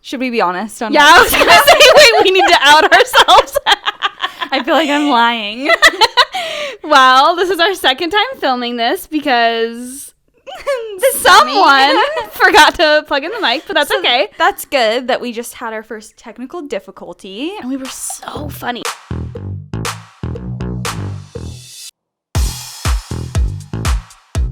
Should we be honest on Yeah, I was going to say, wait, we need to out ourselves. I feel like I'm lying. Well, this is our second time filming this because someone forgot to plug in the mic, but that's okay. That's good that we just had our first technical difficulty. And we were so funny.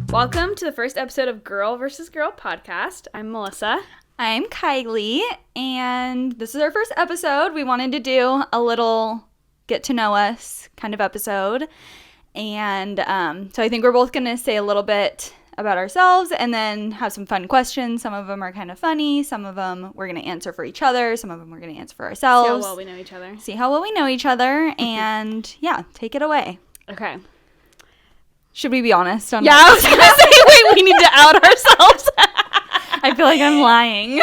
Welcome to the first episode of Girl vs. Girl podcast. I'm Melissa. I'm Kylie, and this is our first episode. We wanted to do a little get to know us kind of episode. And so I think we're both going to say a little bit about ourselves and then have some fun questions. Some of them are kind of funny. Some of them we're going to answer for each other. Some of them we're going to answer for ourselves. See how well we know each other. And yeah, take it away. Okay. Should we be honest on Yeah, I was going to say, wait, we need to out ourselves. I feel like I'm lying.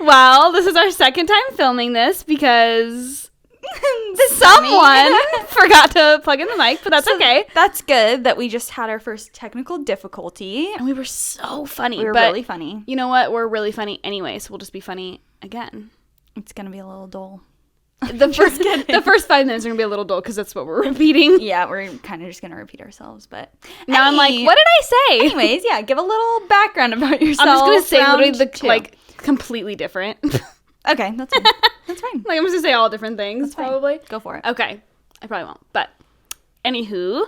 Well, this is our second time filming this because someone forgot to plug in the mic, but that's okay. That's good that we just had our first technical difficulty. And we were so funny. We were really funny. You know what? We're really funny anyway, so we'll just be funny again. It's going to be a little dull. The first 5 minutes are going to be a little dull because that's what we're repeating. Yeah, we're kind of just going to repeat ourselves, but... Now I'm like, what did I say? Anyways, yeah, give a little background about yourself. I'm just going to say literally completely different. Okay, that's fine. That's fine. Like, I'm just going to say all different things, probably. Go for it. Okay. I probably won't. But, anywho,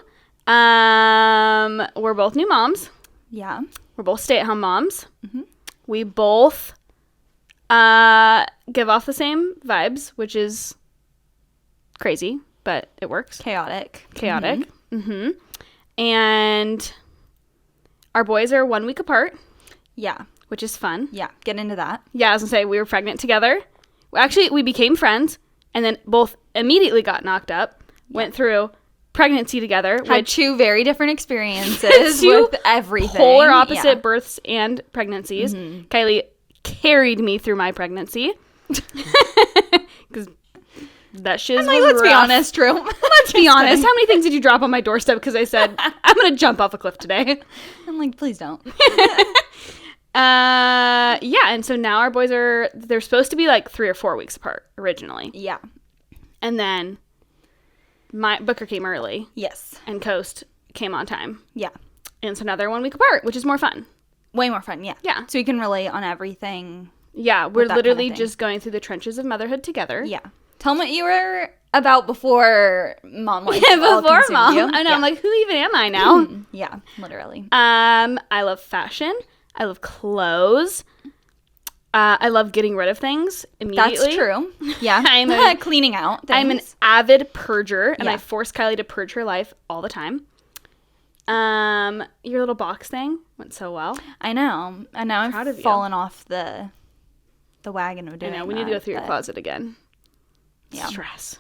we're both new moms. Yeah. We're both stay-at-home moms. Mm-hmm. We both give off the same vibes, which is crazy, but it works. Chaotic. Mm-hmm. And our boys are 1 week apart. Yeah. Which is fun. Yeah, get into that. Yeah, I was going to say, we were pregnant together. Actually, we became friends, and then both immediately got knocked up, went through pregnancy together. Had 2 very different experiences with everything. Polar opposite births and pregnancies. Mm-hmm. Kylie carried me through my pregnancy. Because that shit was let's rough. Be honest, Drew. Let's be honest. How many things did you drop on my doorstep because I said, I'm going to jump off a cliff today? I'm like, please don't. Yeah, and so now our boys they're supposed to be like 3 or 4 weeks apart originally. Yeah. And then Booker came early. Yes. And Coast came on time. Yeah. And so now they're 1 week apart, which is more fun. Way more fun, yeah. Yeah. So you can relate on everything. Yeah, we're literally just going through the trenches of motherhood together. Yeah. Tell me what you were about before mom. Like, before mom. You. I know. Yeah. I'm like, who even am I now? Yeah, literally. I love fashion. I love clothes. I love getting rid of things immediately. That's true. Yeah. I'm cleaning out things. I'm an avid purger, and I force Kylie to purge her life all the time. Your little box thing went so well. I know. And now I've fallen off the wagon of doing that. I know. We need to go through your closet again. Yeah. Stress.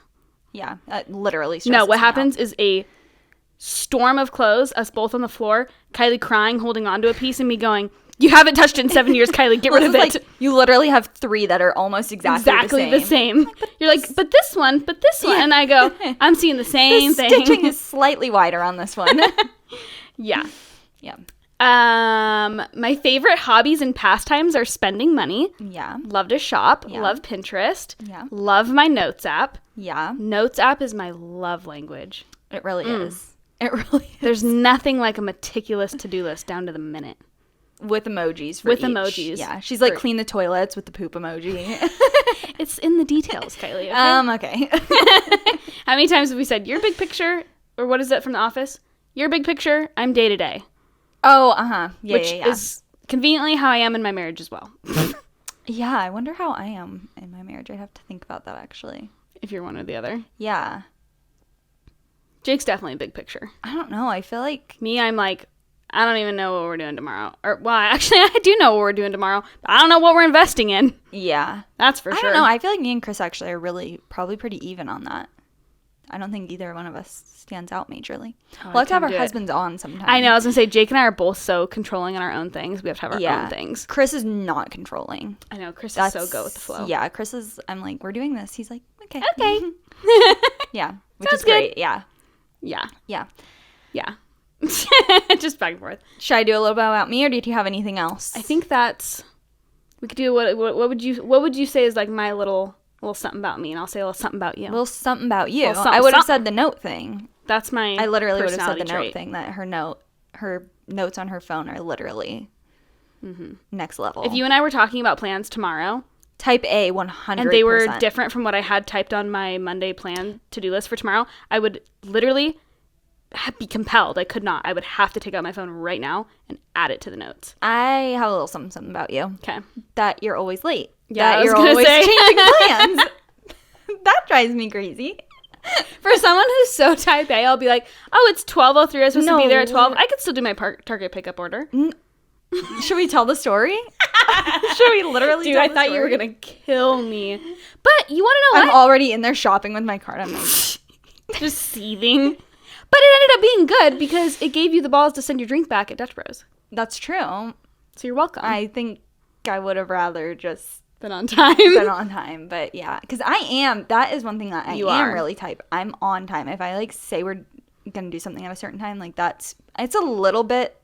Yeah. Literally stress. No, what happens is a storm of clothes, us both on the floor, Kylie crying, holding onto a piece, and me going, you haven't touched it in 7 years, Kylie, get rid of it. Like, you literally have 3 that are almost exactly the same. You're like, but this one. And I go, I'm seeing the same thing. The stitching is slightly wider on this one. Yeah. Yeah. My favorite hobbies and pastimes are spending money. Yeah. Love to shop. Yeah. Love Pinterest. Yeah. Love my Notes app. Yeah. Notes app is my love language. It really is. It really is. There's nothing like a meticulous to-do list down to the minute. With emojis. Emojis. Yeah. She's like, clean the toilets with the poop emoji. It's in the details, Kylie. Okay? Okay. How many times have we said, your big picture, or what is it from The Office? Your big picture, I'm day to day. Oh, uh-huh. Yeah, which is conveniently how I am in my marriage as well. Yeah, I wonder how I am in my marriage. I'd have to think about that, actually. If you're one or the other. Yeah. Jake's definitely a big picture. I don't know. I feel like... Me, I'm like, I don't even know what we're doing tomorrow. Or, well, actually, I do know what we're doing tomorrow, but I don't know what we're investing in. Yeah. That's for sure. I don't know. I feel like me and Chris actually are probably pretty even on that. I don't think either one of us stands out majorly. We'll have to have our husbands on sometime. I know. I was going to say, Jake and I are both so controlling on our own things. We have to have our own things. Chris is not controlling. I know. Chris is so go with the flow. Yeah. Chris is, I'm like, we're doing this. He's like, okay. Okay. Yeah. Which Sounds is great. good. Yeah. Yeah. Yeah. Yeah. Just back and forth. Should I do a little bit about me, or did you have anything else? I think that's We could do what would you say is like my little something about me, and I'll say a little something about you. A little something about you. Something, I would have said the note thing. That's my I literally would have said the trait. note thing, that her notes on her phone are literally next level. If you and I were talking about plans tomorrow, type A 100%. and they were different from what I had typed on my Monday plan to-do list for tomorrow, I would literally be compelled. I could not. I would have to take out my phone right now and add it to the notes. I have a little something about you. Okay. That you're always late. Yeah, that you're always changing plans. That drives me crazy. For someone who's so type A, I'll be like, oh, it's 12:03. I'm supposed to be there at 12. I could still do my Target pickup order. Should we tell the story? Should we literally Dude, tell I the thought story? you were going to kill me. But you want to know what? I'm already in there shopping with my card. I'm like... just seething. But it ended up being good because it gave you the balls to send your drink back at Dutch Bros. That's true. So you're welcome. I think I would have rather just... been on time. But yeah. Because that is one thing that I am really type. I'm on time. If I like say we're going to do something at a certain time, like it's a little bit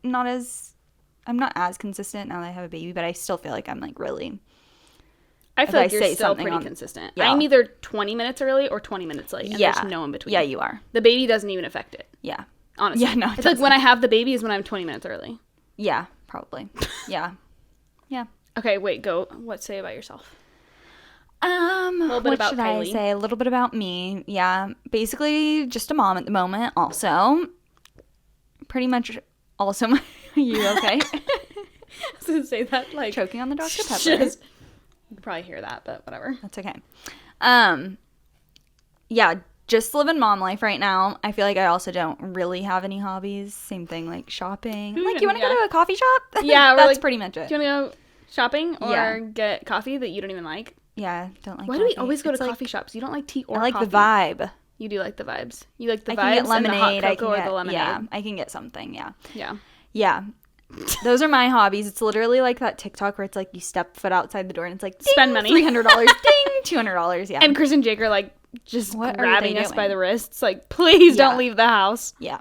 I'm not as consistent now that I have a baby, but I still feel like I'm like really... I feel like you're still pretty consistent. Yeah. I'm either 20 minutes early or 20 minutes late. And there's no in between. Yeah, you are. The baby doesn't even affect it. Yeah. Honestly. Yeah, no, it's like when I have the baby is when I'm 20 minutes early. Yeah, probably. Yeah. Yeah. Okay, wait, go. What say about yourself? A little bit about Kylie. I say? A little bit about me. Yeah. Basically just a mom at the moment also. Pretty much also are you okay? I was going to say that like choking on the Dr. Pepper. You can probably hear that, but whatever. That's okay. Yeah, just living mom life right now. I feel like I also don't really have any hobbies. Same thing, like shopping. Like, you want to go to a coffee shop? Yeah. That's pretty much it. Do you want to go shopping or get coffee that you don't even like? Yeah, don't like Why coffee. do we always go to coffee shops? You don't like tea or coffee? I like coffee. the vibe. You do like the vibes. You like the vibes I can get lemonade. and the hot cocoa or the lemonade. Yeah, I can get something, yeah. Yeah. Yeah. Those are my hobbies. It's literally like that TikTok where it's like you step foot outside the door and it's like, ding, spend money. $300, ding, $200, yeah. And Chris and Jake are like just grabbing us by the wrists, like, please don't leave the house. Yeah.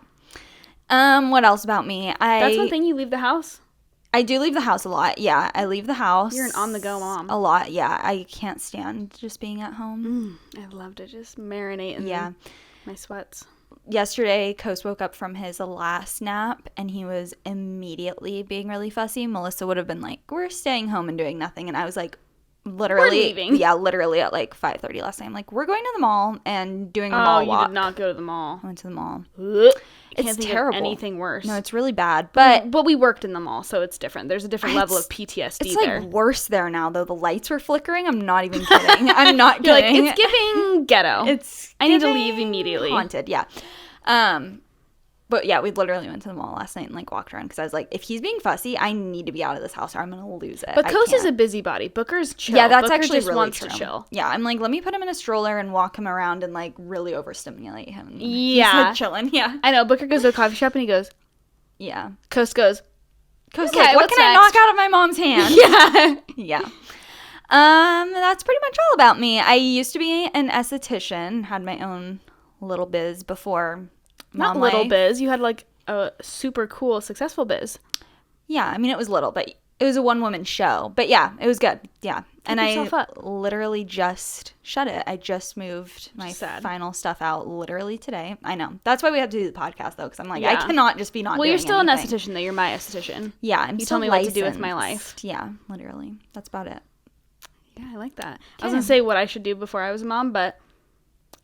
What else about me? That's one thing, you leave the house? I do leave the house a lot. Yeah, I leave the house. You're an on-the-go mom. A lot, yeah. I can't stand just being at home. I love to just marinate in my sweats. Yesterday, Coast woke up from his last nap, and he was immediately being really fussy. Melissa would have been like, we're staying home and doing nothing. And I was like, literally. We're leaving. Yeah, literally at like 5:30 last night. I'm like, we're going to the mall and doing a mall walk. You did not go to the mall. I went to the mall. It's terrible. Anything worse. No, it's really bad. But we worked in the mall, so it's different. There's a different level of PTSD there. It's like worse there now, though. The lights were flickering. I'm not even kidding. I'm not kidding. You're like, it's giving ghetto. I need to leave immediately. Haunted, yeah. But yeah, we literally went to the mall last night and like walked around because I was like, if he's being fussy, I need to be out of this house or I'm gonna lose it. But Coast is a busybody. Booker's chill. Yeah, that's Booker actually just really wants true. to chill. Yeah, I'm like, let me put him in a stroller and walk him around and like really overstimulate him. Yeah, he's chilling. Yeah, I know. Booker goes to a coffee shop and he goes, yeah. Coast goes, okay, like, what can I knock out of my mom's hand? Yeah. That's pretty much all about me. I used to be an esthetician, had my own little biz before. Not little biz. You had like a super cool, successful biz. Yeah, I mean, it was little, but it was a one-woman show. But yeah, it was good. Yeah. And I literally just shut it. I just moved my final stuff out literally today. I know. That's why we have to do the podcast, though, because I'm like, I cannot just be not doing you're still anything. An esthetician, though. You're my esthetician. Yeah, I'm you still tell me licensed. What to do with my life. Yeah, literally. That's about it. Yeah, I like that. I was going to say what I should do before I was a mom, but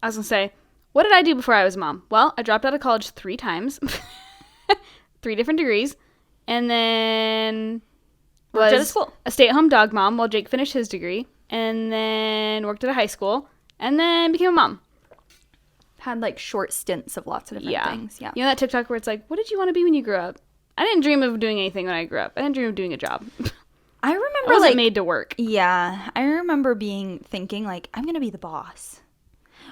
I was going to say, what did I do before I was a mom? Well, I dropped out of college 3 times. 3 different degrees. And then was a stay-at-home dog mom while Jake finished his degree. And then worked at a high school. And then became a mom. Had like short stints of lots of different things. Yeah. You know that TikTok where it's like, what did you want to be when you grew up? I didn't dream of doing anything when I grew up. I didn't dream of doing a job. I remember I wasn't made to work. Yeah. I remember thinking like, I'm going to be the boss.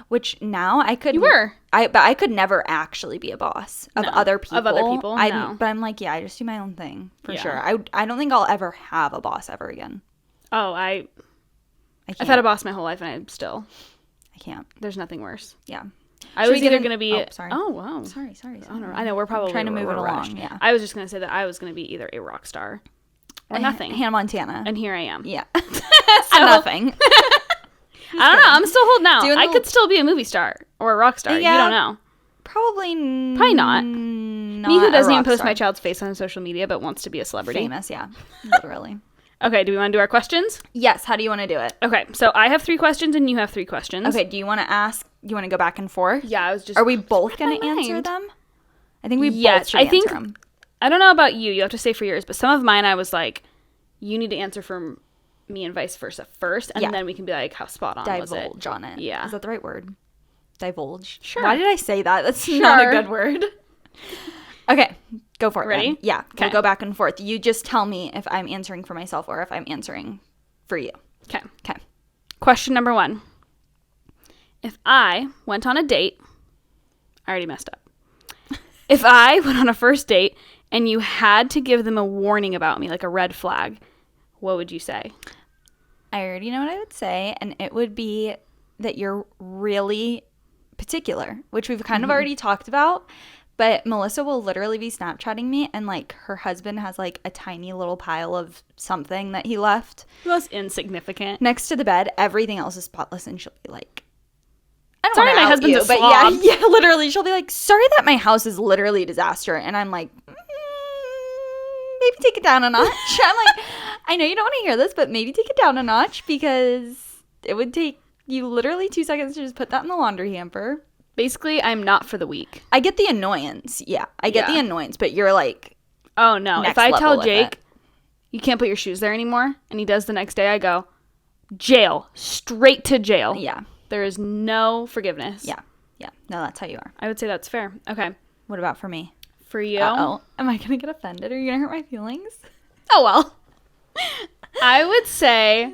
Which now I could. You were. But I could never actually be a boss of other people. No. But I'm like, yeah, I just do my own thing for sure. I don't think I'll ever have a boss ever again. Oh, I've had a boss my whole life, and I can't. There's nothing worse. Yeah. I was either going to be. Oh, sorry. Oh, wow. Sorry. I know we're probably trying to move it along. Yeah. I was just going to say that I was going to be either a rock star or nothing. Hannah Montana. And here I am. Yeah. So nothing. I don't know. I'm still holding out. I could still be a movie star or a rock star. Yeah, you don't know. Probably not. Me who doesn't even post my child's face on social media but wants to be a celebrity. Famous, yeah. Literally. Okay, do we want to do our questions? Yes, how do you want to do it? Okay, so I have 3 questions and you have 3 questions. Okay, do you want to ask, you want to go back and forth? Yeah, I was just... Are we both going to answer them? I think we both should answer them. I don't know about you. You have to say for yours, but some of mine I was like, you need to answer for me and vice versa first, and then we can be like, how spot on was it? Divulge on it. Yeah. Is that the right word? Divulge? Sure. Why did I say that? That's not a good word. Okay, go for it. Ready? Then. Yeah, we'll go back and forth. You just tell me if I'm answering for myself or if I'm answering for you. Okay. Okay. Question number 1. If I went on a date, I already messed up. If I went on a first date and you had to give them a warning about me, like a red flag, what would you say? I already know what I would say, and it would be that you're really particular, which we've kind of already talked about. But Malyssa will literally be Snapchatting me, and, like, her husband has, like, a tiny little pile of something that he left. Most insignificant. Next to the bed. Everything else is spotless, and she'll be like, I don't sorry, my husband's a slob. Yeah, literally. She'll be like, sorry that my house is literally a disaster. And I'm like, maybe take it down a notch. I'm like, I know you don't want to hear this, but maybe take it down a notch because it would take you literally 2 seconds to just put that in the laundry hamper. Basically, I'm not for the week. I get the annoyance. Yeah, I get the annoyance, but you're like, oh no. If I tell Jake, you can't put your shoes there anymore, and he does the next day, I go, jail. Straight to jail. Yeah. There is no forgiveness. Yeah. Yeah. No, that's how you are. I would say that's fair. Okay. What about for me? For you? Uh-oh. Am I going to get offended? Are you going to hurt my feelings? Oh, well. I would say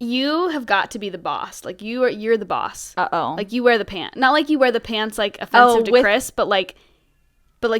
you have got to be the boss. Like, you're the boss. Uh-oh. Like, you wear the pants. Not like you wear the pants, like, offensive to Chris, but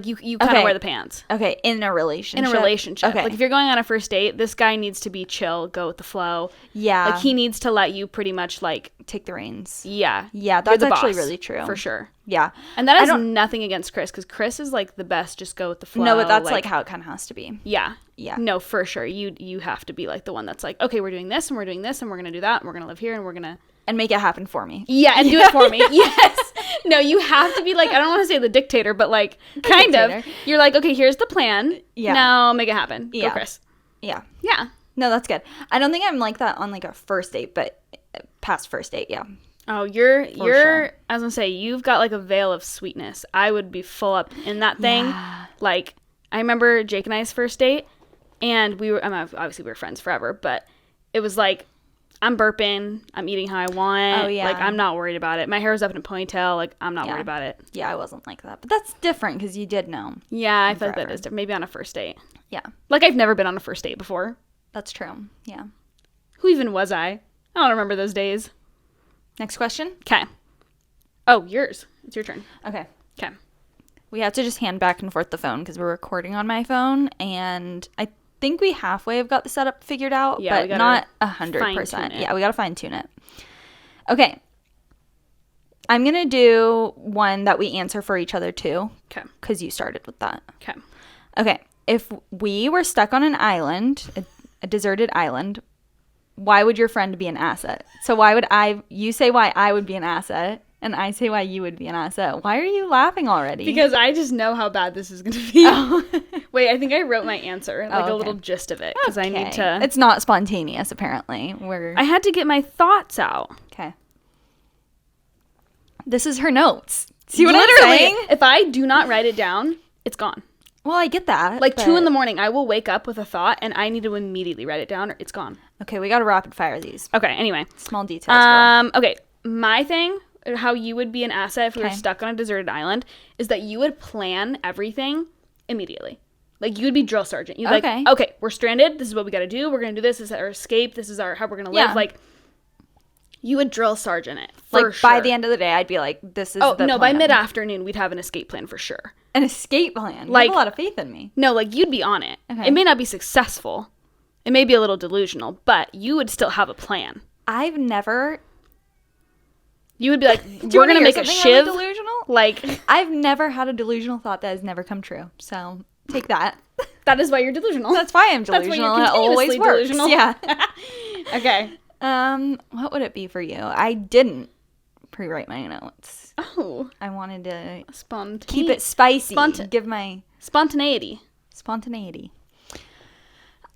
you kind of wear the pants. Okay, in a relationship. Okay. Like, if you're going on a first date, this guy needs to be chill, go with the flow. Yeah. Like, he needs to let you pretty much, like... take the reins. Yeah. Yeah, that's actually really true. For sure. Yeah. And that is nothing against Chris, because Chris is, like, the best, just go with the flow. No, but that's, like how it kind of has to be. Yeah. Yeah. No, for sure. You have to be, like, the one that's like, okay, we're doing this, and we're doing this, and we're going to do that, and we're going to live here, and we're going to... And make it happen for me. Yeah, and do it for me. Yes. No, you have to be like, I don't want to say the dictator, but like, kind of. You're like, okay, here's the plan. Yeah. Now make it happen. Yeah. Go, Chris. Yeah. Yeah. No, that's good. I don't think I'm like that on like a first date, but past first date, yeah. Oh, you're sure. I was going to say, you've got like a veil of sweetness. I would be full up in that thing. Yeah. Like, I remember Jake and I's first date, and obviously we were friends forever, but it was like, I'm burping. I'm eating how I want. Oh, yeah. Like, I'm not worried about it. My hair is up in a ponytail. Like, I'm not worried about it. Yeah, I wasn't like that. But that's different because you did know. Yeah, I feel like that is different. Maybe on a first date. Yeah. Like, I've never been on a first date before. That's true. Yeah. Who even was I? I don't remember those days. Next question. Okay. Oh, yours. It's your turn. Okay. Okay. We have to just hand back and forth the phone because we're recording on my phone. And I think we halfway have got the setup figured out, but not 100%. Yeah, we gotta fine tune it. Okay, I'm gonna do one that we answer for each other too. Okay, because you started with that. Okay. If we were stuck on an island, a deserted island, why would your friend be an asset? So why would you say why I would be an asset, and I say why you would be an asset? Why are you laughing already? Because I just know how bad this is gonna be. Oh. Wait, I think I wrote my answer, like a little gist of it, because I need to... It's not spontaneous, apparently. I had to get my thoughts out. Okay. This is her notes. See what I'm saying? If I do not write it down, it's gone. Well, I get that. Like 2 a.m, I will wake up with a thought, and I need to immediately write it down, or it's gone. Okay, we got to rapid fire these. Okay, anyway. Small details. Okay, my thing... how you would be an asset if we were stuck on a deserted island is that you would plan everything immediately. Like, you would be drill sergeant. You'd be like, okay, we're stranded. This is what we got to do. We're going to do this. This is our escape. This is how we're going to live. Like, you would drill sergeant it. For sure. By the end of the day, I'd be like, this is the plan. By mid-afternoon, we'd have an escape plan for sure. An escape plan? You have a lot of faith in me. No, like, you'd be on it. Okay. It may not be successful. It may be a little delusional, but you would still have a plan. I've never... You would be like, we're going to make a shiv. Delusional? Like, I've never had a delusional thought that has never come true. So, take that. That is why you're delusional. That's why I'm delusional. That's why you're it always works. delusional. Yeah. Okay. What would it be for you? I didn't pre-write my notes. Oh. I wanted to Spontaneity. keep it spicy. Give my spontaneity. Spontaneity.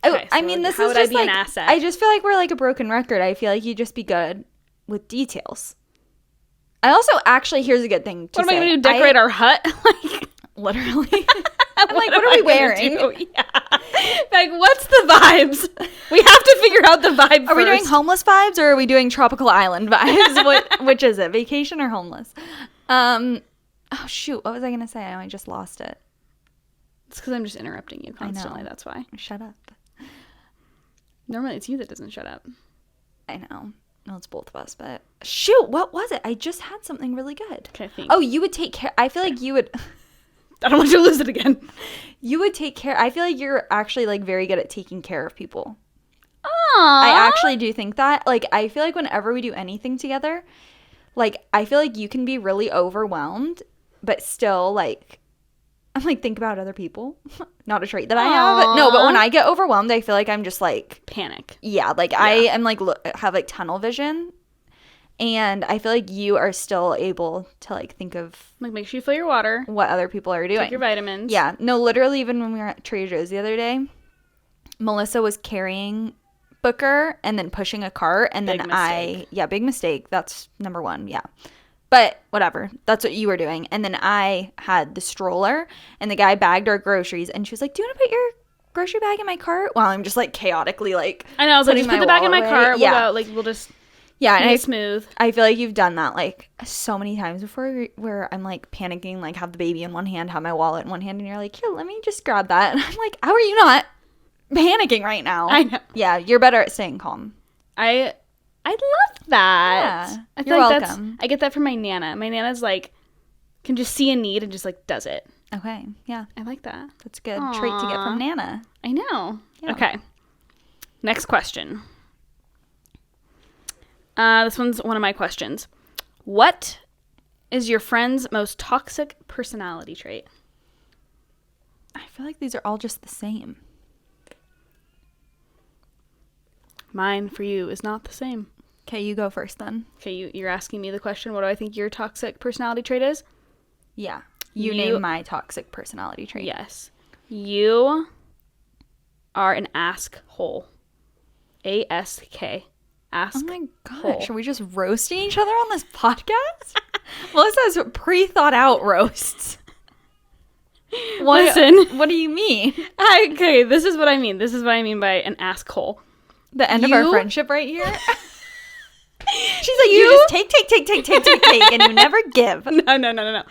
Okay, I so mean, this how is would I just be an like, asset? I just feel like we're like a broken record. I feel like you'd just be good with details. I also, actually, here's a good thing to say. What am I going to do, decorate our hut? Like, literally. I'm like, what are we wearing? Yeah. Like, what's the vibes? We have to figure out the vibe Are we doing homeless vibes or are we doing tropical island vibes? Which is it? Vacation or homeless? Oh, shoot. What was I going to say? I just lost it. It's because I'm just interrupting you constantly. That's why. Shut up. Normally, it's you that doesn't shut up. I know. Well, it's both of us, but shoot, what was it? I just had something really good. Okay, thanks. Oh, you would take care. I feel like you would. I don't want you to lose it again. You would take care. I feel like you're actually like very good at taking care of people. Aww. I actually do think that. Like, I feel like whenever we do anything together, like, I feel like you can be really overwhelmed, but still, like, I'm like, think about other people. Not a trait that I have. No, but when I get overwhelmed, I feel like I'm just like panic. Yeah, like I am like have like tunnel vision. And I feel like you are still able to like think of like make sure you fill your water, what other people are doing. Take your vitamins. Yeah. No, literally even when we were at Trader Joe's the other day, Melissa was carrying Booker and then pushing a cart and big then mistake. big mistake. That's number one. Yeah. But whatever. That's what you were doing. And then I had the stroller and the guy bagged our groceries and she was like, "Do you want to put your grocery bag in my cart?" While I'm just like chaotically like I know, I was like, just put the bag in my cart. Yeah. We'll just and smooth. I feel like you've done that like so many times before where I'm like panicking, like have the baby in one hand, have my wallet in one hand, and you're like, "Here, let me just grab that." And I'm like, "How are you not panicking right now?" I know. Yeah, you're better at staying calm. I love that. Yeah, I feel you're like welcome. I get that from my Nana. My Nana's like, can just see a need and just like does it. Okay, yeah. I like that. That's a good trait to get from Nana. I know. Yeah. Okay. Next question. This one's one of my questions. What is your friend's most toxic personality trait? I feel like these are all just the same. Mine for you is not the same. Okay, you go first then. Okay, you're asking me the question, what do I think your toxic personality trait is? Yeah. You name my toxic personality trait. Yes. You are an ask-hole. A-S-K. Ask. Oh my gosh, hole. are we just roasting each other on this podcast? Melissa has pre-thought out roasts. Listen. What do you mean? Okay, this is what I mean. This is what I mean by an ask-hole. The end of our friendship right here? She's like, you just take, and you never give. No.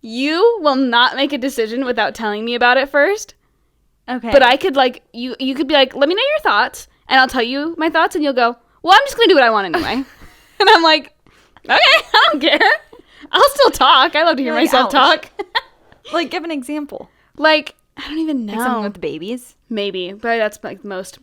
You will not make a decision without telling me about it first. Okay. But I could like, you could be like, let me know your thoughts, and I'll tell you my thoughts, and you'll go, well, I'm just going to do what I want anyway. And I'm like, okay, I don't care. I'll still talk. I love to hear myself talk. Like, give an example. Like, I don't even know. Like something with the babies? Maybe, but that's like the most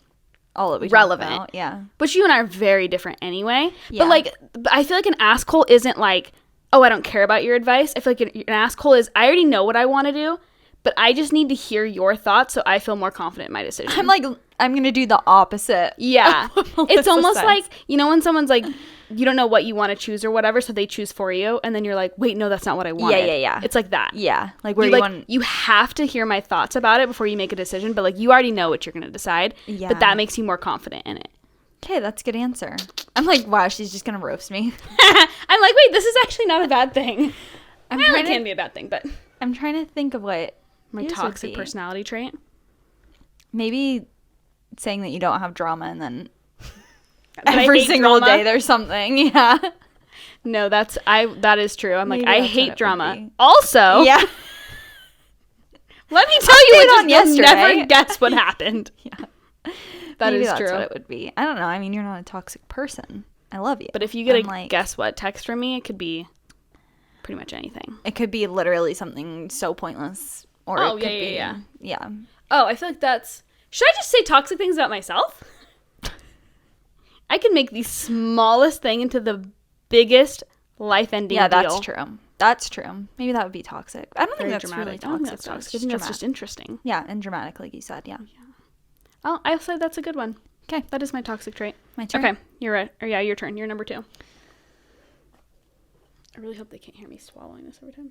all that we relevant. Talk about. Yeah. But you and I are very different anyway. Yeah. But like, I feel like an asshole isn't like, oh, I don't care about your advice. I feel like an asshole is, I already know what I want to do, but I just need to hear your thoughts so I feel more confident in my decision. I'm like, I'm going to do the opposite. Yeah. It's almost like, you know, when someone's like, you don't know what you want to choose or whatever, so they choose for you, and then you're like, wait, no, that's not what I wanted. Yeah. It's like that. Yeah. Like, where you have to hear my thoughts about it before you make a decision, but like, you already know what you're going to decide. Yeah. But that makes you more confident in it. Okay, that's a good answer. I'm like, wow, she's just going to roast me. I'm like, wait, this is actually not a bad thing. It can be a bad thing, but I'm trying to think of what my toxic personality trait. Maybe saying that you don't have drama and then That every single day there's something. Yeah. No, that is true. I'm like, Maybe I that's hate what it drama. would be. Also, Yeah. let me tell you what yesterday. You'll never guess what happened. Yeah. That Maybe is that's true. what it would be. I don't know. I mean, you're not a toxic person. I love you. But if you get I'm a like, guess what text from me, it could be pretty much anything. it could be literally something so pointless. Or Oh, it could yeah. be, yeah. Oh, I feel like that's... Should I just say toxic things about myself? I can make the smallest thing into the biggest life-ending deal. Yeah, that's true. That's true. Maybe that would be toxic. I don't think that's dramatic. really toxic. I don't think that's toxic. I think that's just interesting. Yeah, and dramatic, like you said. Yeah. Oh, I'll say that's a good one. Okay. That is my toxic trait. My turn. Okay, you're right. Or yeah, your turn. You're number 2. I really hope they can't hear me swallowing this every time.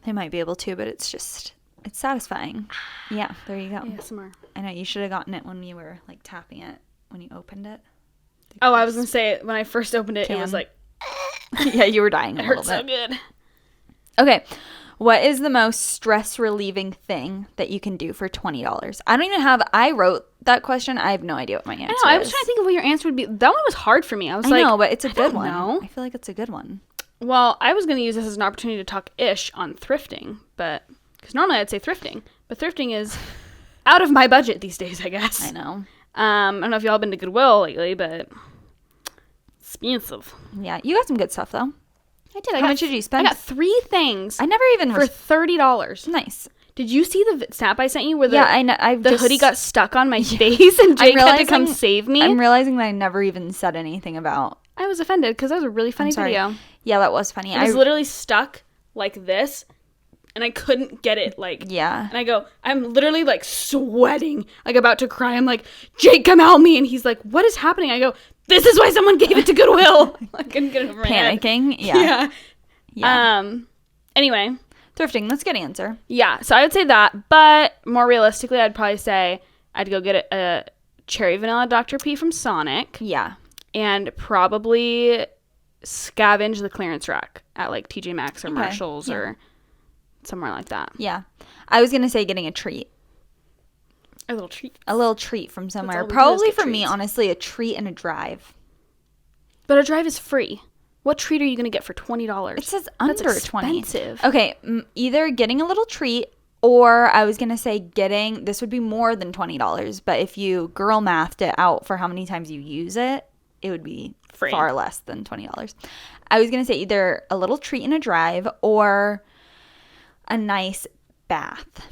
They might be able to, but it's satisfying. Yeah, there you go. ASMR. I know you should have gotten it when you were like tapping it when you opened it. Oh, I was gonna say when I first opened it, it was like yeah, you were dying a it little hurt bit. so good. Okay, what is the most stress relieving thing that you can do for $20? I don't even have. I wrote that question. I have no idea what my answer is. I was trying to think of what your answer would be. That one was hard for me. I know, but it's a good one. Know. I feel like it's a good one. Well, I was going to use this as an opportunity to talk ish on thrifting, but because normally I'd say thrifting, but thrifting is out of my budget these days, I guess. I know. I don't know if y'all been to Goodwill lately, but it's expensive. Yeah, you got some good stuff though. I did. How much did you spend? I got 3 things. I never even for $30. Nice. Did you see the snap I sent you where the I know. The hoodie got stuck on my face and Jake had to come save me? I'm realizing that I never even said anything about. I was offended because that was a really funny video. Yeah, that was funny. It was literally stuck like this, and I couldn't get it. Yeah. And I'm literally like sweating, like about to cry. I'm like, Jake, come help me. And he's like, what is happening? I go, this is why someone gave it to Goodwill. I couldn't get it over my head. Panicking. Yeah. Anyway. Thrifting, that's a good answer. Yeah, so I would say that, but more realistically, I'd probably say I'd go get a cherry vanilla Dr. P from Sonic. Yeah. And probably scavenge the clearance rack at like TJ Maxx or Marshalls or somewhere like that. Yeah. I was going to say getting a treat. A little treat. A little treat from somewhere. Probably for me, honestly, a treat and a drive. But a drive is free. What treat are you going to get for $20? It says under That's $20. Expensive. Okay, either getting a little treat or I was going to say this would be more than $20, but if you girl mathed it out for how many times you use it, it would be free. Far less than $20. I was going to say either a little treat and a drive or a nice bath.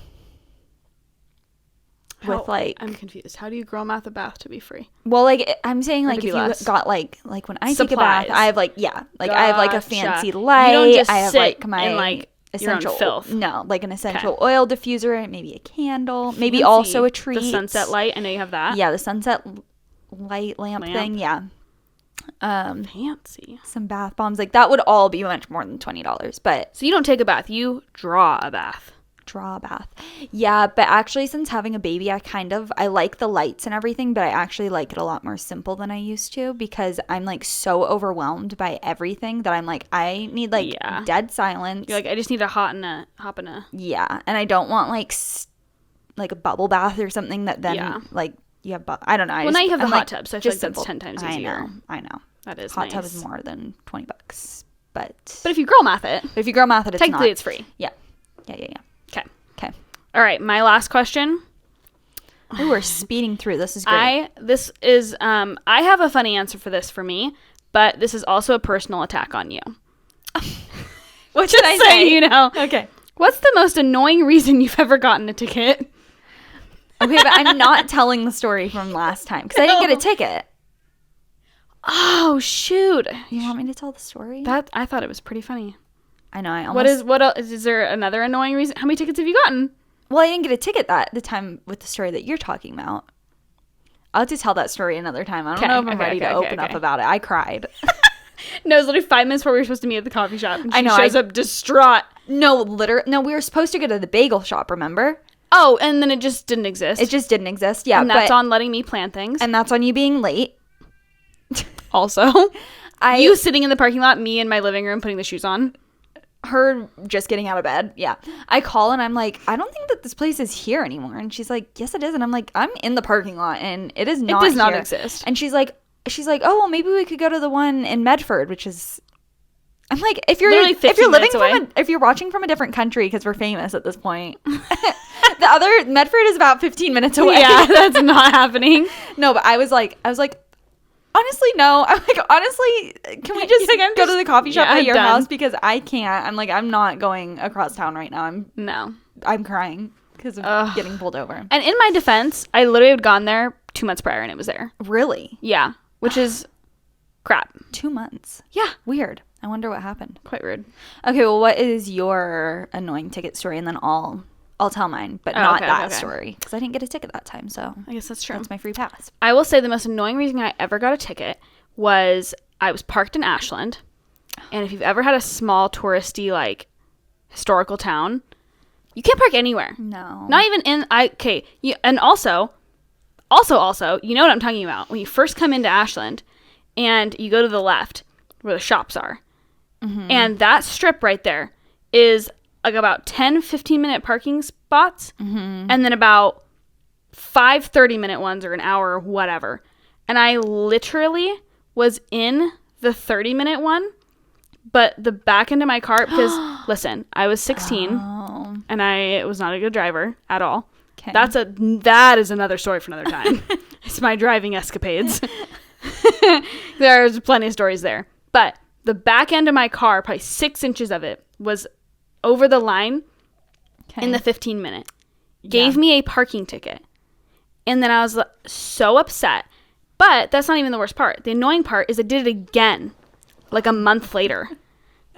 I'm confused. How do you girl math a bath to be free? Well, I'm saying if you got like when I take a bath, I have I have like a fancy light. You don't just I have sit my essential filth. No, like an essential oil diffuser, maybe a candle, maybe also a treat. The sunset light. I know you have that. Yeah, the sunset light lamp thing. Yeah. Fancy. Some bath bombs. That would all be much more than $20. But so you don't take a bath, you draw a bath. Yeah, but actually since having a baby, I like the lights and everything, but I actually like it a lot more simple than I used to because I'm so overwhelmed by everything that I'm I need dead silence. You're I just need to hop in a. Yeah, and I don't want a bubble bath or something that then you have I don't know. Now you have the hot tub, so I feel like that's 10 times easier. I know. That is hot nice. tub is more than $20, but if you girl math it, it's technically it's free. Yeah. Okay. All right, my last question. Oh, we're speeding through. This is great. I have a funny answer for this for me, but this is also a personal attack on you. What should I say? Okay. What's the most annoying reason you've ever gotten a ticket? Okay, but I'm not telling the story from last time because I didn't get a ticket. Oh, shoot. You want me to tell the story? I thought it was pretty funny. I know. What else? Is there another annoying reason? How many tickets have you gotten? Well, I didn't get a ticket the time with the story that you're talking about. I'll have to tell that story anher time. I don't know if I'm ready to open up about it. I cried. No, it was literally 5 minutes before we were supposed to meet at the coffee shop. And she shows up distraught. No, we were supposed to go to the bagel shop, remember? Oh, and then it just didn't exist. It just didn't exist, yeah. And that's on letting me plan things. And that's on you being late. Also. You sitting in the parking lot, me in my living room putting the shoes on. Her just getting out of bed. Yeah. I call and I'm like, I don't think that this place is here anymore. And she's like, yes, it is. And I'm like, I'm in the parking lot and it is not. It does not here. exist. And she's like, oh, well, maybe we could go to the one in Medford, which is. I'm like, if you're watching from a different country, because we're famous at this point, the other Medford is about 15 minutes away. Yeah, that's not happening. No, but I was like, honestly, no. I'm like, honestly, can we just go to the coffee shop at your house? Because I can't. I'm like, I'm not going across town right now. I'm crying because of getting pulled over. And in my defense, I literally had gone there 2 months prior and it was there. Really? Yeah. Which is crap. 2 months. Yeah. Weird. I wonder what happened. Quite rude. Okay, well, what is your annoying ticket story? And then I'll tell mine, but not that story. Because I didn't get a ticket that time, so I guess that's true. That's my free pass. I will say the most annoying reason I ever got a ticket was I was parked in Ashland. And if you've ever had a small touristy, like, historical town, you can't park anywhere. No. Not even in... and also, you know what I'm talking about. When you first come into Ashland and you go to the left where the shops are. Mm-hmm. And that strip right there is like about 10, 15-minute parking spots. Mm-hmm. And then about 5 30-minute ones or an hour or whatever. And I literally was in the 30-minute one, but the back end of my car, because, listen, I was 16, and I was not a good driver at all. Okay. That is another story for another time. It's my driving escapades. There's plenty of stories there. But the back end of my car, probably 6 inches of it, was over the line in the 15-minute. Gave me a parking ticket. And then I was so upset. But that's not even the worst part. The annoying part is I did it again, like a month later.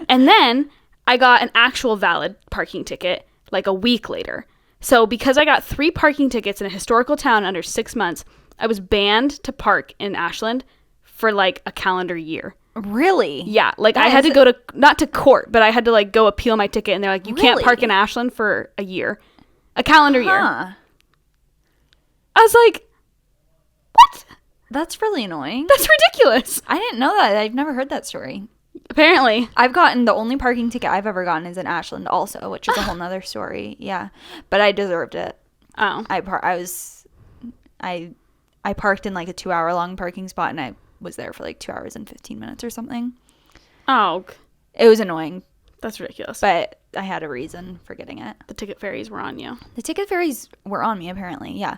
And then I got an actual valid parking ticket like a week later. So because I got 3 parking tickets in a historical town under 6 months, I was banned to park in Ashland for like a calendar year. Really? Yeah. Like I had to go to, not to court, but I had to like go appeal my ticket. And they're like, you can't park in Ashland for a year. A calendar year. I was like, what? That's really annoying. That's ridiculous. I didn't know that. I've never heard that story. Apparently. I've gotten, the only parking ticket I've ever gotten is in Ashland also, which is a whole nother story. Yeah. But I deserved it. Oh. I parked in like a 2-hour long parking spot and I was there for like 2 hours and 15 minutes or something. Oh. It was annoying. That's ridiculous. But I had a reason for getting it. The ticket fairies were on you. The ticket fairies were on me, apparently. Yeah.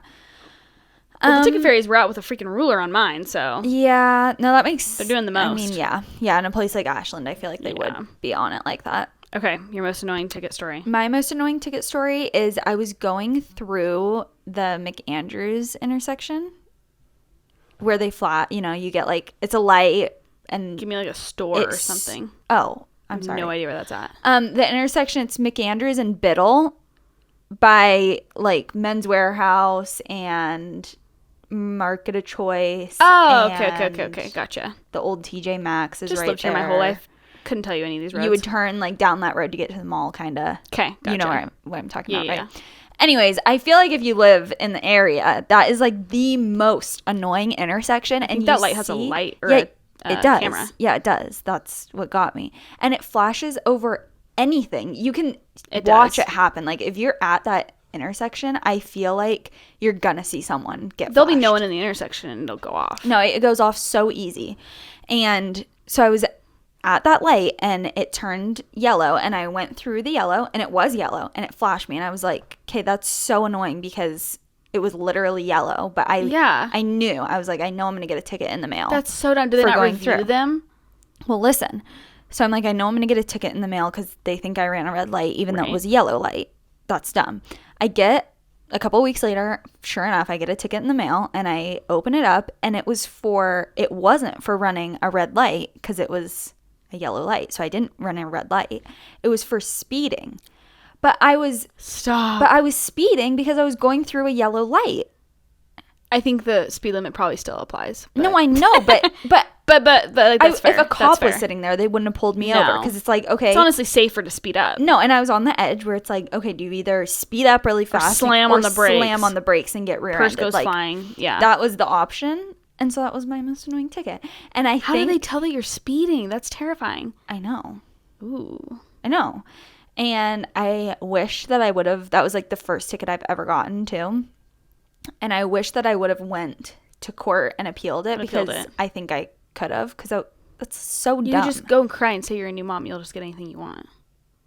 Well, the ticket fairies were out with a freaking ruler on mine, so. Yeah. No, that makes... They're doing the most. I mean, yeah. Yeah, in a place like Ashland, I feel like they would be on it like that. Okay, your most annoying ticket story. My most annoying ticket story is I was going through the McAndrews intersection where they flat, you get like, it's a light and... Give me like a store or something. Oh, I'm sorry. No idea where that's at. The intersection, it's McAndrews and Biddle by like Men's Warehouse and Market of Choice. Oh, okay. Gotcha. The old TJ Maxx is just right there. Just lived here my whole life. Couldn't tell you any of these roads. You would turn like down that road to get to the mall, kind of. Okay, gotcha. You know what I'm talking about, right? Anyways, I feel like if you live in the area, that is like the most annoying intersection. I think that light has a light or it does. Camera. Yeah, it does. That's what got me. And it flashes over anything. You can watch it happen. Like if you're at that intersection, I feel like you're gonna see someone get There'll flashed. be no one in the intersection and it'll go off. No, it goes off so easy. And so I was at that light and it turned yellow and I went through the yellow and it was yellow and it flashed me and I was like, okay, that's so annoying because it was literally yellow. But I knew. I was like, I know I'm gonna get a ticket in the mail. That's so dumb. Do they not review them? Well, listen. So I'm like, I know I'm gonna get a ticket in the mail because they think I ran a red light even though it was a yellow light. That's dumb. I get a couple weeks later, sure enough, I get a ticket in the mail and I open it up and it wasn't for running a red light because it was a yellow light. So I didn't run a red light. It was for speeding. But I was speeding because I was going through a yellow light. I think the speed limit probably still applies. But. No, I know, but like, that's fair. If a cop was sitting there, they wouldn't have pulled me over because it's like, okay, it's honestly safer to speed up. No, and I was on the edge where it's like, okay, do you either speed up really fast or slam on the brakes and get rear-ended? Purse goes flying. Yeah, that was the option, and so that was my most annoying ticket. And how do they tell that you're speeding? That's terrifying. I know. Ooh, I know. And I wish that I would have. That was like the first ticket I've ever gotten too. And I wish that I would have went to court and appealed it because I think I could have because that's so dumb. You just go and cry and say you're a new mom. You'll just get anything you want.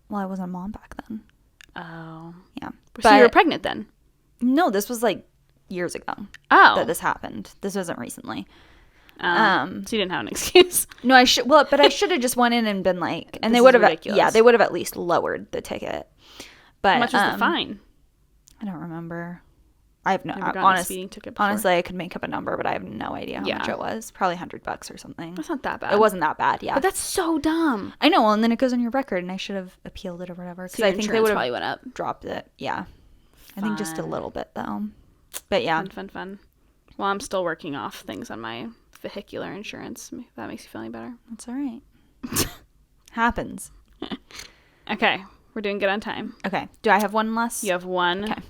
Well, I wasn't a mom back then. Oh. Yeah. So you were pregnant then? No, this was like years ago. Oh. That this happened. This wasn't recently. So you didn't have an excuse. No, I should. Well, but I should have just went in and been like, and they would have. Yeah, they would have at least lowered the ticket. But how much was the fine? I don't remember. I have no, Never gotten a speeding ticket before. honestly, I could make up a number, but I have no idea how much it was. Probably $100 or something. That's not that bad. It wasn't that bad, yeah. But that's so dumb. I know, well, and then it goes on your record, and I should have appealed it or whatever. Because I think they would have went up. dropped it. Yeah. I think just a little bit, though. But yeah. Fun. Well, I'm still working off things on my vehicular insurance. If that makes you feel any better. That's all right. Happens. Okay. We're doing good on time. Okay. Do I have one less? You have one. Okay.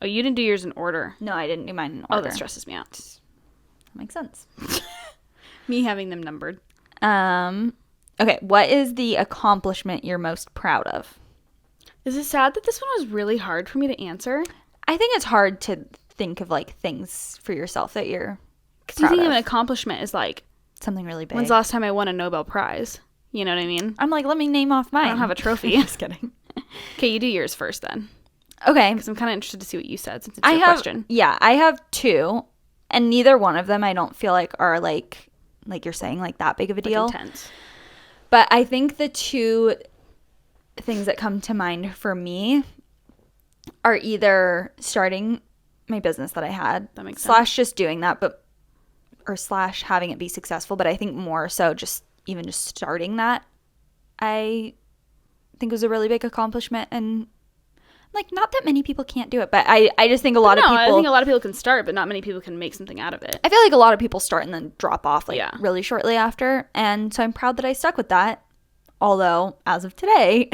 Oh, you didn't do yours in order. No, I didn't do mine in order. Oh, that stresses me out. That makes sense. Me having them numbered. Okay. What is the accomplishment you're most proud of? Is it sad that this one was really hard for me to answer? I think it's hard to think of like things for yourself that you're because you think of an accomplishment as like something really big. When's the last time I won a Nobel Prize? You know what I mean? I'm like, let me name off mine. I don't have a trophy. Just kidding. Okay, you do yours first then. Okay. Because I'm kind of interested to see what you said since it's your question. Yeah, I have two, and neither one of them I don't feel like are like you're saying, like that big of a deal. Intense. But I think the two things that come to mind for me are either starting my business that I had, that makes / sense. just doing that, but or / having it be successful. But I think more so just starting that, I think was a really big accomplishment, and like not that many people can't do it, but I just think a lot of people. I think a lot of people can start, but not many people can make something out of it. I feel like a lot of people start and then drop off really shortly after, and so I'm proud that I stuck with that. Although, as of today,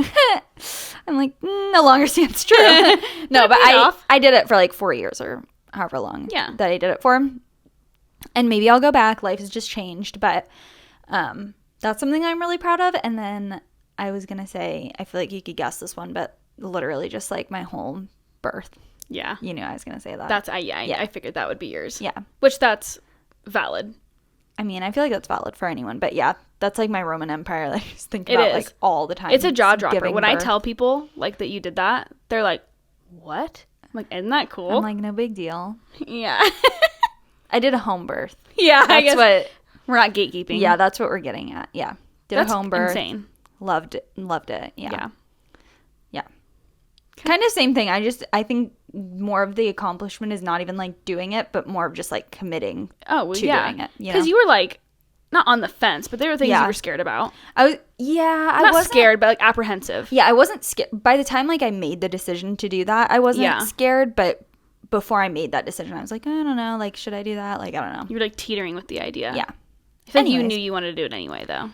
I'm like, no longer stands true. No, but I did it for like 4 years or however long that I did it for. And maybe I'll go back. Life has just changed. But that's something I'm really proud of. And then I was going to say, I feel like you could guess this one, but literally just like my whole birth. Yeah. You knew I was going to say that. I figured that would be yours. Yeah. Which that's valid. I mean, I feel like that's valid for anyone, but yeah, that's like my Roman Empire that I just think about like all the time. It's a jaw dropper. When birth. I tell people like that you did that, they're like, "What?" I'm like, "Isn't that cool?" I'm like, "No big deal." Yeah. I did a home birth. Yeah, that's I guess what we're not gatekeeping. Yeah, that's what we're getting at. Yeah, that's a home birth. Insane. Loved it. Yeah. Kind of same thing. I think more of the accomplishment is not even like doing it, but more of just like committing to doing it. Because you were like not on the fence, but there were things you were scared about. I wasn't scared, but like apprehensive. Yeah, I wasn't scared. By the time like I made the decision to do that, I wasn't scared, but before I made that decision, I was like, I don't know, like should I do that? Like I don't know. You were like teetering with the idea. Yeah. I think you knew you wanted to do it anyway, though.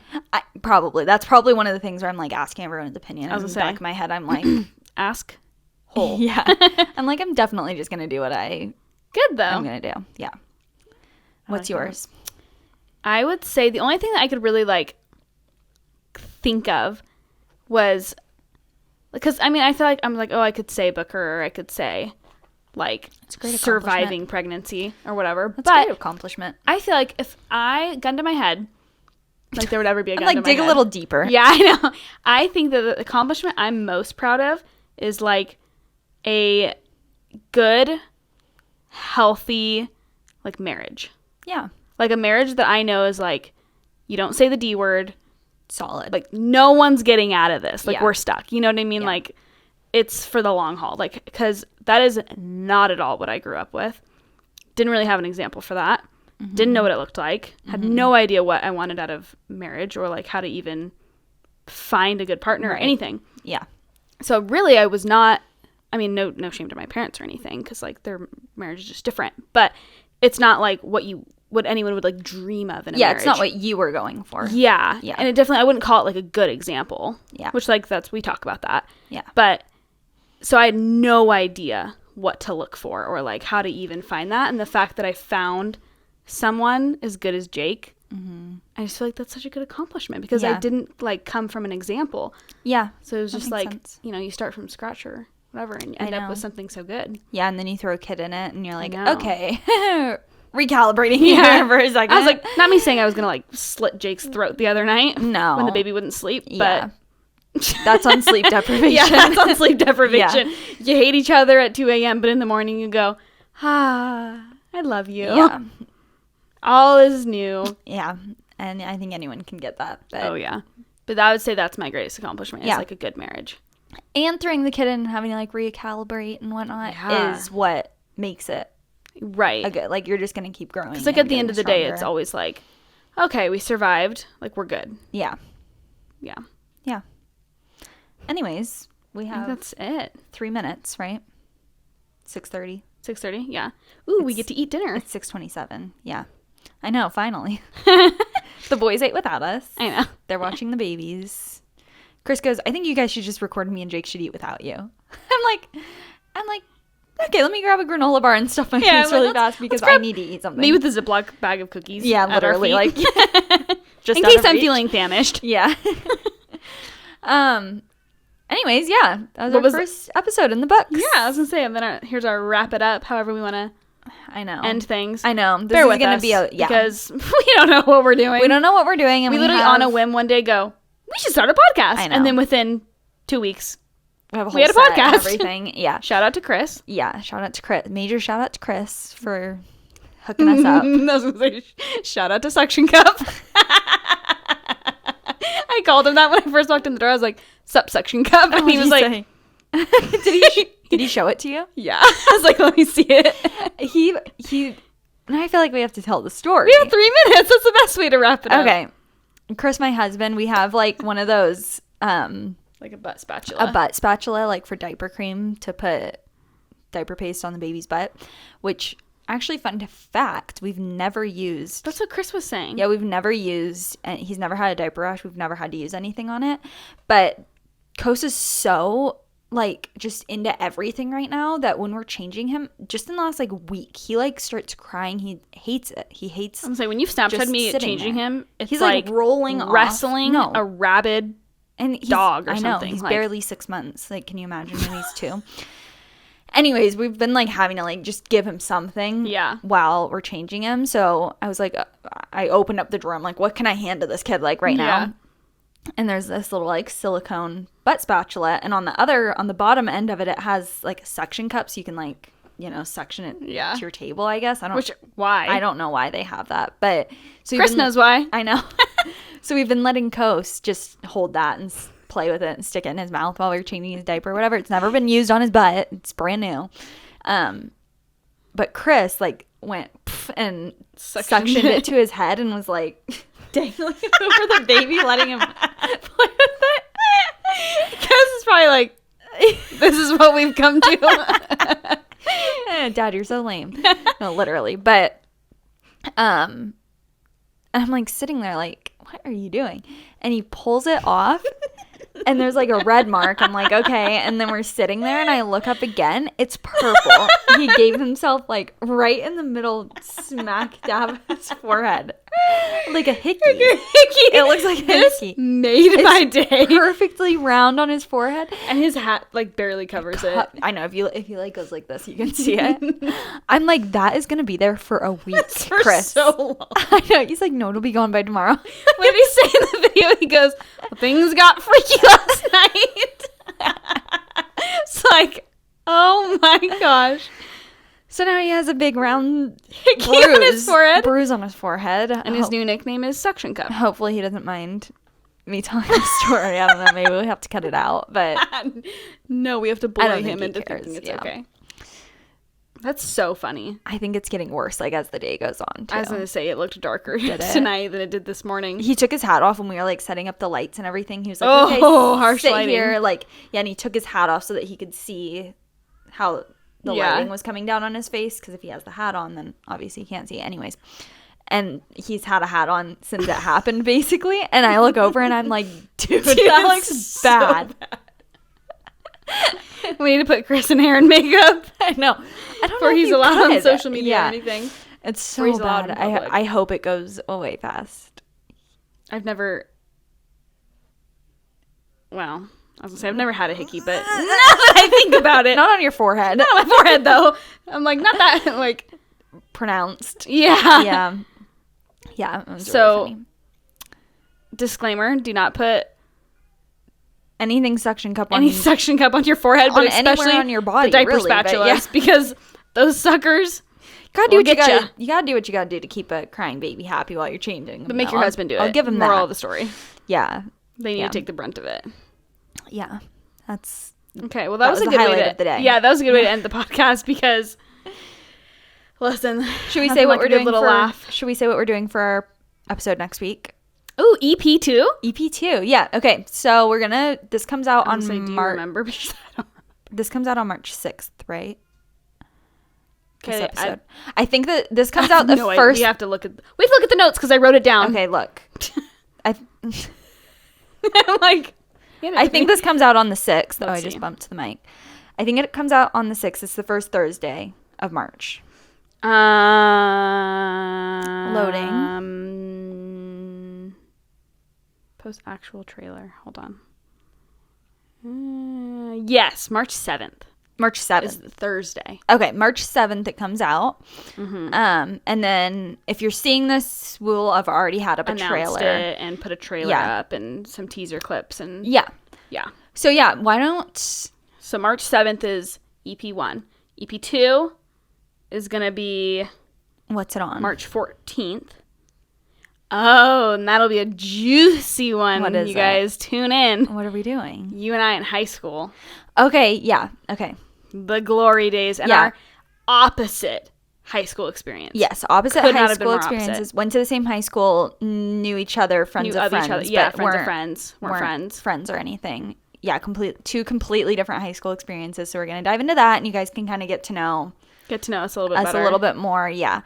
That's probably one of the things where I'm like asking everyone's opinion. I was in the back of my head, I'm like, ask whole. Yeah. I'm like, I'm definitely just gonna do what I'm gonna do. Yeah. What's yours? I would say the only thing that I could really like think of was because I mean I feel like I'm like, oh, I could say Booker, or I could say like surviving pregnancy or whatever. That's a great accomplishment. I feel like if I gun to my head, like there would ever be a gun to my head. Dig a little deeper. Yeah, I know. I think that the accomplishment I'm most proud of is like a good, healthy, like marriage. Yeah. Like a marriage that I know is like, you don't say the D word. Solid. Like no one's getting out of this. Like we're stuck. You know what I mean? Yeah. Like it's for the long haul. Like, because that is not at all what I grew up with. Didn't really have an example for that. Mm-hmm. Didn't know what it looked like. Had no idea what I wanted out of marriage or like how to even find a good partner or anything. Yeah. So really I was not, I mean, no shame to my parents or anything because like their marriage is just different. But it's not like what anyone would like dream of in a marriage. Yeah, it's not what you were going for. Yeah. Yeah. And it definitely, I wouldn't call it like a good example. Yeah. Which like we talk about that. Yeah. But so I had no idea what to look for or like how to even find that. And the fact that I found someone as good as Jake, I just feel like that's such a good accomplishment because I didn't like come from an example. Yeah. So it was just like, you start from scratch or whatever and you end up with something so good. Yeah. And then you throw a kid in it and you're like, okay. Recalibrating here for a second. I was like, not me saying I was gonna like slit Jake's throat the other night. No, when the baby wouldn't sleep. But that's on sleep deprivation. Yeah, that's on sleep deprivation. Yeah. You hate each other at 2 a.m., but in the morning you go, I love you. Yeah, all is new. Yeah, and I think anyone can get that. But oh yeah, but I would say that's my greatest accomplishment. Is like a good marriage. And throwing the kid in and having to like recalibrate and whatnot is what makes it right. a good, like, you're just going to keep growing. Because, like, at the end of the day, it's always like, okay, we survived. Like, we're good. Yeah. Yeah. Yeah. Anyways, we have... that's it. 3 minutes, right? 6:30. 6:30? Yeah. Ooh, we get to eat dinner. It's 6:27. Yeah. I know, finally. The boys ate without us. I know. They're watching the babies. Chris goes, I think you guys should just record me and Jake should eat without you. I'm like, okay, let me grab a granola bar and stuff my face really fast because I need to eat something. Me with a Ziploc bag of cookies. Yeah, literally. Like, just in case I'm feeling famished. Yeah. Anyways, yeah. That was our first episode in the books. Yeah, I was going to say, and then here's our wrap it up, however we want to end things. I know. This is going to be because we don't know what we're doing. We don't know what we're doing. And we literally on a whim one day go, we should start a podcast. I know. And then within 2 weeks, we had a podcast. And everything. Yeah. Shout out to Chris. Yeah. Shout out to Chris. Major shout out to Chris for hooking us up. I was going to say, shout out to Suction Cup. I called him that when I first walked in the door. I was like, sup, Suction Cup. And he was like, did he show it to you? Yeah. I was like, let me see it. He, and I feel like we have to tell the story. We have 3 minutes. That's the best way to wrap it up. Okay. Chris, my husband, we have like one of those, like a butt spatula. A butt spatula, like for diaper cream to put diaper paste on the baby's butt, which actually, fun fact, we've never used. That's what Chris was saying. Yeah, we've never used, and he's never had a diaper rash. We've never had to use anything on it. But Kos is so, like, just into everything right now that when we're changing him, just in the last, like, week, he, like, starts crying. He hates it. He hates I'm saying, when you've Snapchatted me changing him, it's he's like rolling wrestling off. a rabid dog or something. I know. He's barely 6 months. Like, can you imagine when he's 2? Anyways, we've been like having to like just give him something while we're changing him. So I was like, I opened up the drawer. I'm like, what can I hand to this kid like right now? And there's this little like silicone butt spatula. And on the bottom end of it, it has like a suction cup. So you can like, you know, suction it to your table, I guess. Why? I don't know why they have that. But so Chris knows why. I know. So we've been letting Kos just hold that and play with it and stick it in his mouth while we were changing his diaper or whatever. It's never been used on his butt. It's brand new. But Chris like went and suctioned it to his head and was like dangling it over the baby, letting him play with it. Chris is probably like, this is what we've come to. Dad, you're so lame. No, literally. But and I'm like sitting there like, what are you doing? And he pulls it off and there's like a red mark. I'm like, okay. And then we're sitting there and I look up again. It's purple. He gave himself like right in the middle, smack dab of his forehead. Like a hickey. It looks like a hickey. Made my day. Perfectly round on his forehead. And his hat like barely covers it. I know. If he like goes like this, you can see it. I'm like, that is going to be there for a week, for Chris. So long. I know. He's like, no, it'll be gone by tomorrow. What did he say in the video? He goes, well, things got freaky last night. It's like, oh my gosh. So now he has a big round bruise on his forehead. And his new nickname is Suction Cup. Hopefully he doesn't mind me telling the story. I don't know. Maybe we have to cut it out. But no, we have to bully him into thinking it's okay. That's so funny. I think it's getting worse like as the day goes on, too. I was going to say it looked darker tonight than it did this morning. He took his hat off when we were like setting up the lights and everything. He was like, okay, harsh sit lighting. Here. Like, yeah, and he took his hat off so that he could see how the lighting was coming down on his face, because if he has the hat on, then obviously he can't see it anyways. And he's had a hat on since it happened, basically. And I look over and I'm like, dude that looks bad. So bad. We need to put Chris in hair and makeup. I know. I don't know before if he's allowed on social media or anything. It's so bad. I hope it goes away fast. I've never had a hickey, but now that I think about it. Not on your forehead. Not on my forehead, though. I'm like, not that, like. Pronounced. Yeah. Yeah. Yeah. It was so, really funny. Disclaimer, do not put anything suction cup on your forehead, but especially on your body, the diaper really, spatulas, because those suckers you gotta do what you gotta do to keep a crying baby happy while you're changing. But make your husband do it. I'll give him moral of the story. Yeah. They need to take the brunt of it. Yeah. That's okay. Well, that was a good highlight way of the day. Yeah, that was a good way to end the podcast, because Listen, should we say what we're doing little for? Laugh. Should we say what we're doing for our episode next week? Ooh, EP2. EP2. Yeah. Okay. So we're gonna. This comes out on Do you March. remember? Because I don't This comes out on March 6th, right? This Okay, episode. I think that this comes out the idea. first. We have to look at the notes because I wrote it down. Okay, look. I I'm like, I think this comes out on the 6th. Oh, I Let's just see. bumped the mic. I think it comes out on the 6th. It's the first Thursday of March. Loading. Post actual trailer. Hold on. Yes, March 7th March 7th. is Thursday. Okay, March 7th it comes out. Mm-hmm. And then if you're seeing this, we'll have already had up a Announced trailer. it and put a trailer up and some teaser clips and Yeah. yeah. So yeah, why don't So March 7th is EP1. EP2 is going to be what's it on? March 14th. Oh, and that'll be a juicy one. What is you it? guys tune in. What are we doing? You and I in high school. Okay, yeah. Okay. The glory days and Yeah. our opposite high school experience. Yes, opposite Could not high have been school more experiences. opposite. Went to the same high school, knew each other, friends Knew of of friends. each other. Yeah, but friends of friends. Weren't friends. or anything. Yeah, two completely different high school experiences. So we're going to dive into that, and you guys can kind of get to know Get to know us a little bit us better. a little bit more. Yeah.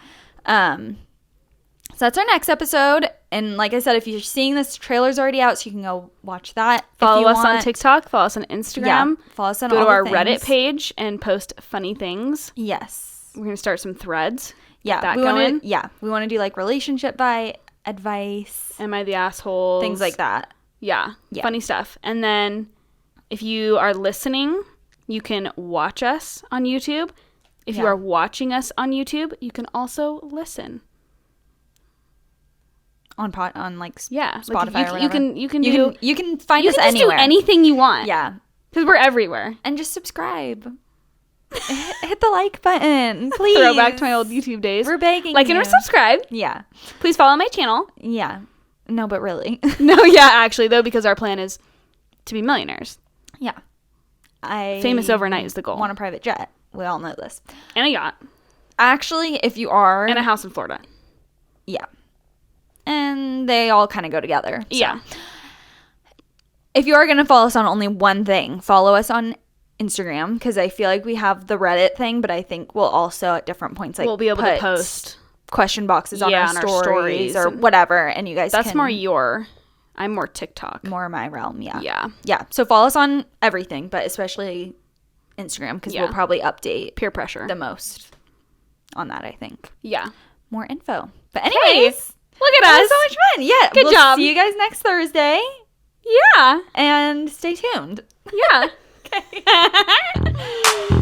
So that's our next episode. And like I said, if you're seeing this, trailer's already out, so you can go watch that. Follow if you us on want. TikTok. Follow us on Instagram. Yeah, follow us on Go all to our the Reddit things. page and post funny things. Yes. We're going to start some threads. Yeah. Get that we going. want to. Yeah, we want to do like relationship advice, Am I the asshole? things like that. Yeah, Yeah. funny stuff. And then if you are listening, you can watch us on YouTube. If you Yeah. are watching us on YouTube, you can also listen. On like Yeah, Spotify like or you whatever. can do you can find you us can just anywhere. do anything you want. Yeah, because we're everywhere. and just subscribe. Hit the like button, please. Throwback to my old YouTube days. We're begging Like you. and subscribe. Yeah, Please follow my channel. yeah. No, but really, No, yeah, actually though, because our plan is to be millionaires. yeah. Famous overnight is the goal. Want a private jet? We all know this. And a yacht. Actually, if you are, And a house in Florida. yeah, and they all kind of go together. So. Yeah. If you are going to follow us on only one thing, follow us on Instagram, because I feel like we have the Reddit thing, but I think we'll also at different points We'll be able to put post question boxes on, Yeah, our, on our stories stories or and- whatever, and you guys That's can, more I'm more TikTok. more my realm. Yeah. Yeah. So follow us on everything, but especially Instagram, because Yeah. we'll probably update Peer pressure. the most on that. I think Yeah. more info. But anyways, Look at that us. was so much fun. Yeah. Good we'll job. See you guys next Thursday, Yeah. and stay tuned. Yeah. Okay.